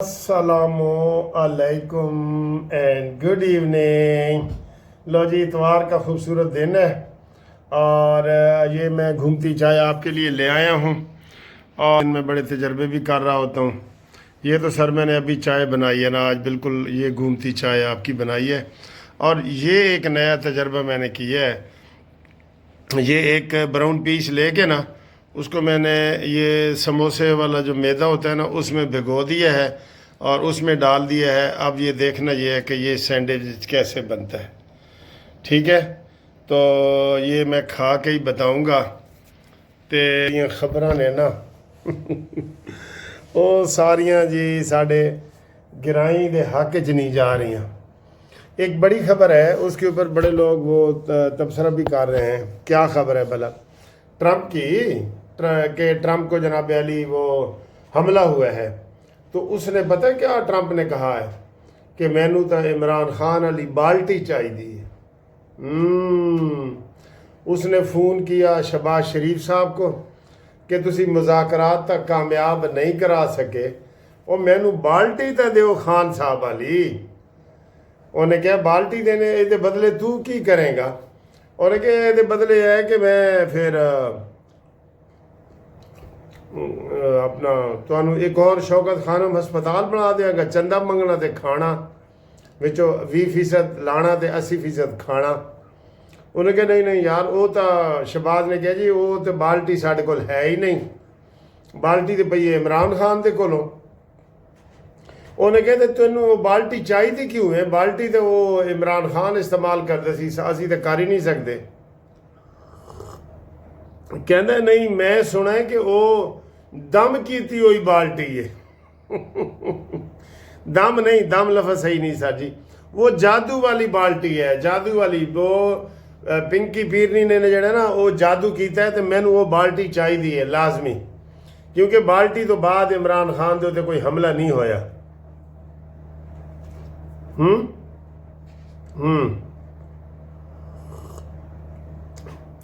अस्सलामु अलैकुम and good evening. लो जी, इतवार का खूबसूरत दिन है और ये मैं घूमती चाय आपके लिए ले आया हूँ और मैं बड़े तजर्बे भी कर रहा होता हूँ। ये तो सर मैंने अभी चाय बनाई है ना, आज बिल्कुल ये घूमती चाय आपकी बनाई है। और ये एक नया तजर्बा मैंने किया है। ये एक ब्राउन पीस लेके ना, उसको मैंने ये समोसे वाला जो मैदा होता है ना, उसमें भिगो दिया है और उसमें डाल दिया है। अब ये देखना ये है कि ये सैंडविच कैसे बनता है। ठीक है, तो ये मैं खा के ही बताऊंगा। ते ये खबरां ने ना ਉਹ ਸਾਰੀਆਂ जी साढ़े गिराई दे हक च नहीं जा रही। एक बड़ी खबर है, उसके ऊपर बड़े लोग वो तबसरा भी कर रहे हैं। क्या खबर है भला? ट्रंप की कि ट्रंप को जनाब अली वो हमला हुआ है, तो उसने पता क्या ट्रंप ने कहा है कि मैनू तो इमरान खान अली बाल्टी चाहिए। उसने फ़ोन किया शहबाज शरीफ साहब को कि तुसी मुज़ाकरात तक कामयाब नहीं करा सके, और मैनू बाल्टी तो दो खान साहब अली। उन्हें कहा बाल्टी देने ये बदले तू की करेगा? उन्हें कहा ये बदले है कि मैं फिर अपना तुहानू एक और शौकत खानम हस्पताल बना देंगा, चंदा मंगना तो खाना विचों 20% लाना तो 80% खाना। उन्हें कहा नहीं नहीं यार, वो तो शहबाज ने कहा जी वो तो बाल्टी साढ़े कोल है ही नहीं, बाल्टी तो पई है इमरान खान के कोलों। उन्हें कहते तेनू वो बाल्टी चाहिए क्यों है? बाल्टी तो वो इमरान खान इस्तेमाल करते सी, असी तो कर ही नहीं सकते। कहते नहीं, मैं सुना है कि वो दम की हुई बाल्टी है। दम नहीं, दम लफ्ज़ सही नहीं सर जी, वो जादू वाली बाल्टी है, जादू वाली। वो पिंकी पीरनी ने जड़ा ना वो जादू किया है, तो मैनू वो बाल्टी चाहिए है लाजमी, क्योंकि बाल्टी तो बाद इमरान खान के उत्ते कोई हमला नहीं होया।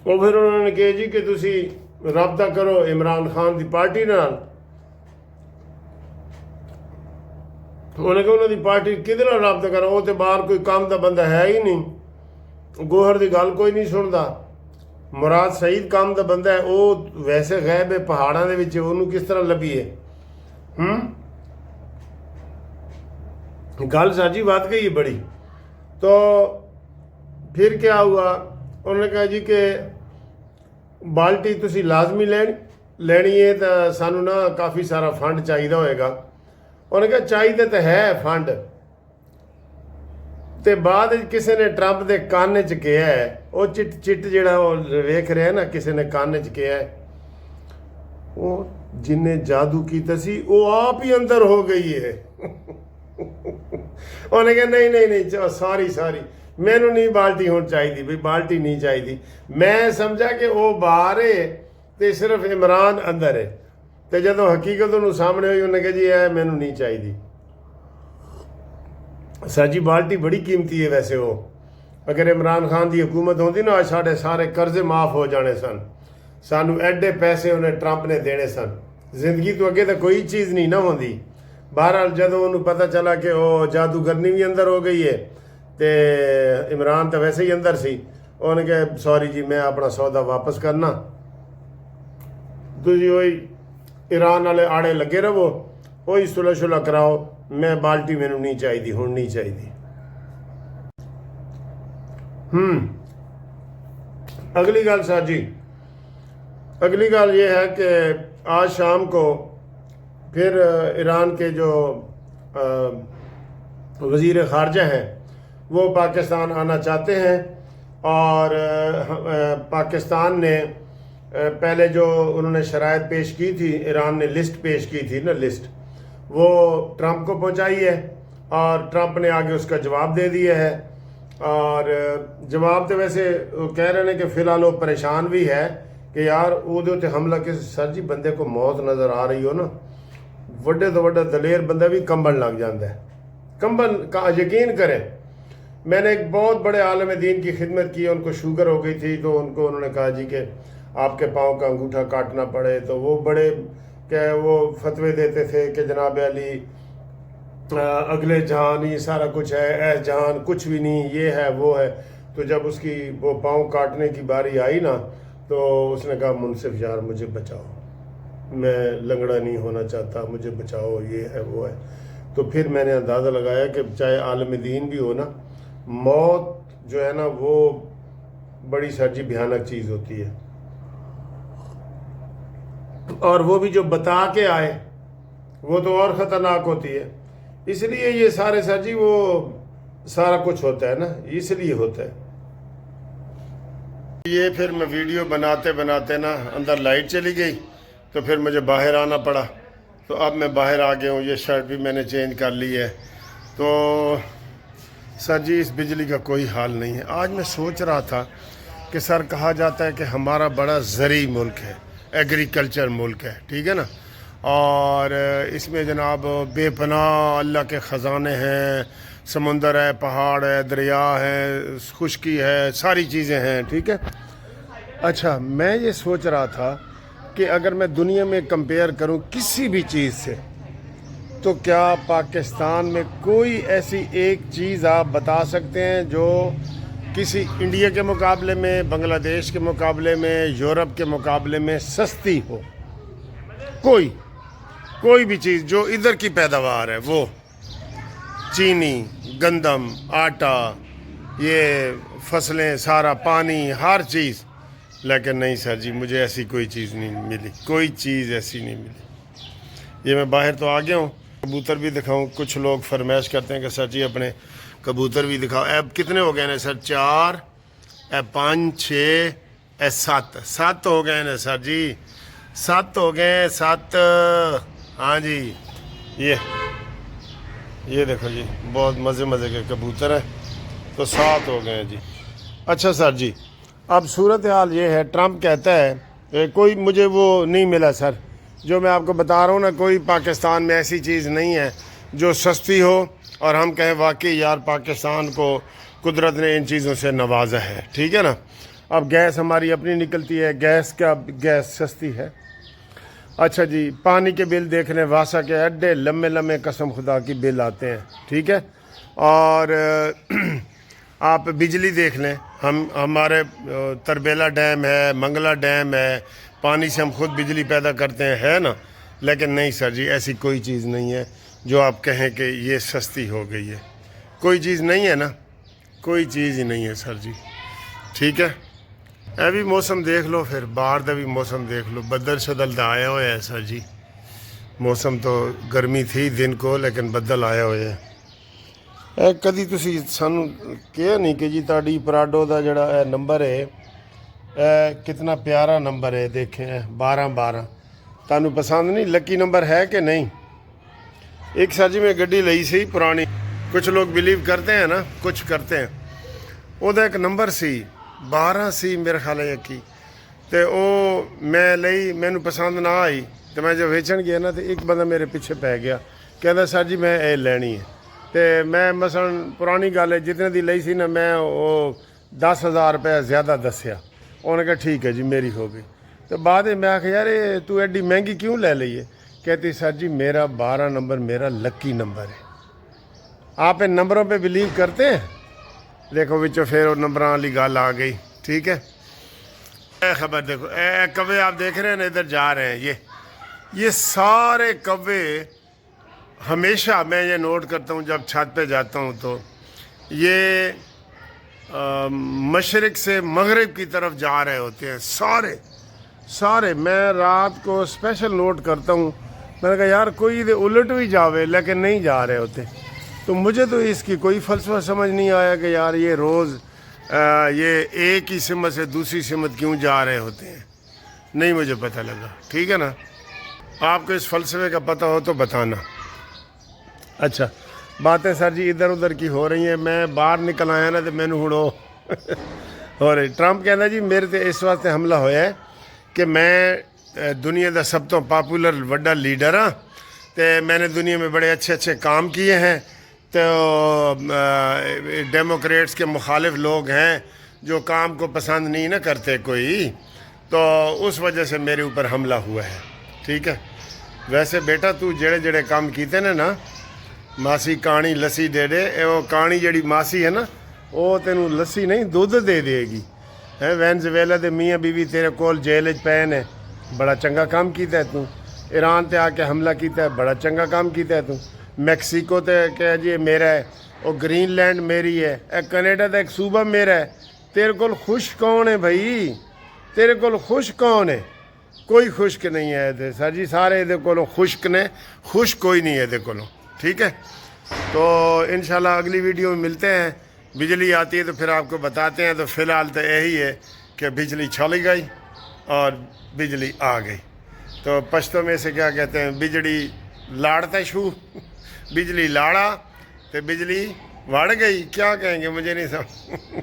और फिर उन्होंने कहा जी कि तुसी रबता करो इमरान खान की पार्टी नाल। उन्हें कहा उन्होंने पार्टी किहदे नाल रबता करो? वो तो बाहर कोई काम का बंदा है ही नहीं, गोहर की गल कोई नहीं सुनता। मुराद सईद काम का बंदा है, वो वैसे गैब है पहाड़ों के विच, उन्होंने किस तरह लभीए? गल साजी बात कही बड़ी। तो फिर क्या हुआ? उन्होंने कहा जी कि बाल्टी तुसी लाजमी लेनी है, तो सानू ना काफ़ी सारा फंड चाहिए होएगा। उन्होंने कहा चाहिए तो है फंड, तो बाद किसी ने ट्रंप के कान च कहा है, वो चिट चिट जड़ा वो वेख रहा है ना, किसी ने कान च कहा है, वो जिन्हें जादू किया सी वो आप ही अंदर हो गई है। उन्हें कहा नहीं नहीं नहीं सॉरी मैनू नहीं बाल्टी होनी चाहिए, भाई बाल्टी नहीं चाहिए। मैं समझा कि वो बाहर है तो सिर्फ इमरान अंदर है, तो जो हकीकत उन्होंने सामने हुई उन्हें कहा जी है मैनू नहीं चाहिए। सर जी बाल्टी बड़ी कीमती है वैसे। वो अगर इमरान खान की हुकूमत होती ना, आज साढ़े सारे कर्जे माफ़ हो जाने सन, सानू एडे पैसे उन्हें ट्रंप ने देने सन, जिंदगी तो अगे तो कोई चीज़ नहीं ना होती। बहरहाल जो उन्होंने पता चला कि वो जादूगरनी भी अंदर हो गई है, तो इमरान तो वैसे ही अंदर सी, उन्होंने कहा सॉरी जी मैं अपना सौदा वापस करना, तुझी वही ईरान वाले आड़े लगे रहो, वही सुलह शुलह कराओ, मैं बाल्टी मैनू नहीं चाहिए, हुण नहीं चाहिए। अगली गल सर जी, अगली गल ये है कि आज शाम को फिर ईरान के जो वज़ीर ख़ारजा हैं वो पाकिस्तान आना चाहते हैं, और पाकिस्तान ने पहले जो उन्होंने शराइत पेश की थी, ईरान ने लिस्ट पेश की थी ना, लिस्ट वो ट्रंप को पहुंचाई है, और ट्रंप ने आगे उसका जवाब दे दिया है। और जवाब तो वैसे कह रहे हैं कि फ़िलहाल वो परेशान भी है कि यार वो हमला किस सर जी बंदे को मौत नज़र आ रही हो ना, वड्डे तो वड्डा दलेर बंदा भी कंबन लग जाता है। कंबन का यकीन करें, मैंने एक बहुत बड़े आलम दीन की खिदमत की, उनको शुगर हो गई थी, तो उनको उन्होंने कहा जी कि आपके पाँव का अंगूठा काटना पड़े, तो वो बड़े क्या वो फतवे देते थे कि जनाब अली अगले जहान ये सारा कुछ है, ऐस जहान कुछ भी नहीं, ये है वो है। तो जब उसकी वो पाँव काटने की बारी आई ना, तो उसने कहा मुनसिफ यार मुझे बचाओ, मैं लंगड़ा नहीं होना चाहता, मुझे बचाओ, ये है वो है। तो फिर मैंने अंदाज़ा लगाया कि चाहे आलम दीन भी हो ना, मौत जो है ना वो बड़ी सच्ची भयानक चीज़ होती है, और वो भी जो बता के आए वो तो और ख़तरनाक होती है। इसलिए ये सारे सच्ची वो सारा कुछ होता है ना, इसलिए होता है। ये फिर मैं वीडियो बनाते बनाते ना अंदर लाइट चली गई, तो फिर मुझे बाहर आना पड़ा। तो अब मैं बाहर आ गया हूँ, ये शर्ट भी मैंने चेंज कर ली है। तो सर जी इस बिजली का कोई हाल नहीं है। आज मैं सोच रहा था कि सर कहा जाता है कि हमारा बड़ा ज़री मुल्क है, एग्रीकल्चर मुल्क है, ठीक है ना, और इसमें जनाब बेपनाह अल्लाह के ख़जाने हैं, समुंदर है, पहाड़ है, दरिया है, खुशकी है, सारी चीज़ें हैं, ठीक है। अच्छा, मैं ये सोच रहा था कि अगर मैं दुनिया में कंपेयर करूं किसी भी चीज़ से, तो क्या पाकिस्तान में कोई ऐसी एक चीज़ आप बता सकते हैं जो किसी इंडिया के मुकाबले में, बांग्लादेश के मुकाबले में, यूरोप के मुकाबले में सस्ती हो? कोई भी चीज़ जो इधर की पैदावार है, वो चीनी, गंदम, आटा, ये फसलें, सारा पानी, हर चीज़। लेकिन नहीं सर जी, मुझे ऐसी कोई चीज़ नहीं मिली, कोई चीज़ ऐसी नहीं मिली। ये मैं बाहर तो आ गया हूँ, कबूतर भी दिखाऊं। कुछ लोग फरमाइश करते हैं कि सर जी अपने कबूतर भी दिखाओ। अब कितने हो गए ना सर? 4, 5, 6, 7 हो गए ना सर जी, 7 हो गए, 7। हाँ जी, ये देखो जी, बहुत मज़े के कबूतर हैं। तो 7 हो गए जी। अच्छा सर जी, अब सूरत हाल ये है, ट्रंप कहता है कोई मुझे वो नहीं मिला सर, जो मैं आपको बता रहा हूँ ना, कोई पाकिस्तान में ऐसी चीज़ नहीं है जो सस्ती हो और हम कहें वाकई यार पाकिस्तान को कुदरत ने इन चीज़ों से नवाजा है, ठीक है ना। अब गैस हमारी अपनी निकलती है, गैस सस्ती है। अच्छा जी, पानी के बिल देख लें, वासा के अड्डे लम्बे कसम खुदा की बिल आते हैं, ठीक है। और आप बिजली देख लें, हमारे तरबेला डैम है, मंगला डैम है, पानी से हम खुद बिजली पैदा करते हैं, है ना। लेकिन नहीं सर जी, ऐसी कोई चीज़ नहीं है जो आप कहें कि ये सस्ती हो गई है। कोई चीज़ नहीं है ना, कोई चीज़ ही नहीं है सर जी, ठीक है। ਇਹ ਵੀ मौसम देख लो, फिर बाहर का भी मौसम देख लो, बदल शदल तो आया हुआ है सर जी। मौसम तो गर्मी थी दिन को, लेकिन बदल आया हुआ है। ਇਹ ਕਦੀ ਤੁਸੀਂ ਸਾਨੂੰ ਕਿਹਾ ਨਹੀਂ ਕਿ ਜੀ ਤੁਹਾਡੀ ਪਰਾਡੋ ਦਾ ਜਿਹੜਾ ਇਹ ਨੰਬਰ ਹੈ, ਇਹ ਕਿੰਨਾ ਪਿਆਰਾ ਨੰਬਰ ਹੈ, ਦੇਖੇ 12 ਤੁਹਾਨੂੰ ਪਸੰਦ ਨਹੀਂ? ਲੱਕੀ ਨੰਬਰ है कि नहीं? एक सर जी मैं ਗੱਡੀ ਲਈ ਸੀ ਪੁਰਾਣੀ, कुछ लोग बिलीव करते हैं ना, कुछ करते हैं। ਉਹਦਾ ਇੱਕ ਨੰਬਰ ਸੀ 12 ਸੀ ਮੇਰੇ ਖਿਆਲ ਹੈ ਕੀ, ਤੇ ਉਹ ਮੈਂ ਲਈ, ਮੈਨੂੰ ਪਸੰਦ ਨਾ ਆਈ, ਤੇ ਮੈਂ ਜਦ ਵੇਚਣ ਗਿਆ ਨਾ, ਤੇ ਇੱਕ ਬੰਦਾ ਮੇਰੇ ਪਿੱਛੇ ਪੈ ਗਿਆ, ਕਹਿੰਦਾ ਸਰ ਜੀ ਮੈਂ ਇਹ ਲੈਣੀ ਹੈ। ਤੇ ਮੈਂ ਮਸਲਨ ਪੁਰਾਣੀ ਗੱਲ ਹੈ, ਜਿਤਨੇ ਦੀ ਲਈ ਸੀ ਨਾ, ਮੈਂ ਉਹ 10,000 ਰੁਪਏ ਜ਼ਿਆਦਾ ਦੱਸਿਆ। ਉਹਨੇ ਕਿਹਾ ਠੀਕ ਹੈ ਜੀ ਮੇਰੀ ਹੋ ਗਈ। ਤੇ ਬਾਅਦ में मैं आखिया यार ये तू एडी महंगी क्यों ले ली है? कहती सर जी मेरा 12 नंबर मेरा लकी नंबर है। आप इन नंबरों पे बिलीव करते हैं? देखो बिचो फिर वो नंबर वाली गल आ गई, ठीक है। खबर देखो, कव्वे आप देख रहे हैं ना, इधर जा रहे हैं, ये सारे कव्वे हमेशा मैं ये नोट करता हूँ जब छत पे जाता हूँ, तो ये मशरक़ से मगरिब की तरफ जा रहे होते हैं सारे। मैं रात को स्पेशल नोट करता हूँ, मैंने कहा यार कोई इधर उलट भी जावे, लेकिन नहीं जा रहे होते। तो मुझे तो इसकी कोई फ़लसफ़ा समझ नहीं आया कि यार ये रोज़ ये एक ही सिमत से दूसरी सिमत क्यों जा रहे होते हैं, नहीं मुझे पता लगा, ठीक है ना। आपको इस फ़लसफ़े का पता हो तो बताना। अच्छा, बातें सर जी इधर उधर की हो रही हैं, मैं बाहर निकल आया ना, तो मैनू हुण हो रही। ट्रंप कहना जी मेरे ते इस वास्ते हमला होया है कि मैं दुनिया का सब तो पॉपुलर वड्डा लीडर हाँ, तो मैंने दुनिया में बड़े अच्छे काम किए हैं। तो डेमोक्रेट्स के मुखालिफ लोग हैं जो काम को पसंद नहीं ना करते कोई, तो उस वजह से मेरे ऊपर हमला हुआ है, ठीक है। वैसे बेटा तू जेड़े काम कीते ने ना, ਮਾਸੀ ਕਾਣੀ ਲੱਸੀ ਦੇ ਦੇ। ਉਹ ਕਾਣੀ ਜਿਹੜੀ ਮਾਸੀ ਹੈ ਨਾ, ਉਹ ਤੈਨੂੰ ਲੱਸੀ ਨਹੀਂ ਦੁੱਧ ਦੇ ਦੇਗੀ ਹੈ। ਵੈਨਜ਼ੁਏਲਾ ਦੇ ਮੀਆਂ ਬੀਵੀ ਤੇਰੇ ਕੋਲ ਜੇਲ੍ਹ 'ਚ ਪਏ ਨੇ, ਬੜਾ ਚੰਗਾ ਕੰਮ ਕੀਤਾ ਹੈ ਤੂੰ। ईरान ते आके हमला किया है, बड़ा चंगा काम किया है तू। मैक्सीको ते कह जी मेरा है, और ग्रीनलैंड मेरी है, कनेडा का एक सूबा मेरा है। तेरे को खुश कौन है भाई? तेरे को खुश कौन है? कोई खुश्क नहीं है ये सर जी, सारे ये को खुश्क ने, खुश कोई नहीं है ये को। ठीक है, तो इंशाल्लाह अगली वीडियो में मिलते हैं। बिजली आती है तो फिर आपको बताते हैं। तो फ़िलहाल तो यही है कि बिजली चली गई और बिजली आ गई। तो पश्तो में से क्या कहते हैं, बिजली लाड़ता शू, बिजली लाड़ा तो बिजली वड़ गई, क्या कहेंगे मुझे नहीं समझ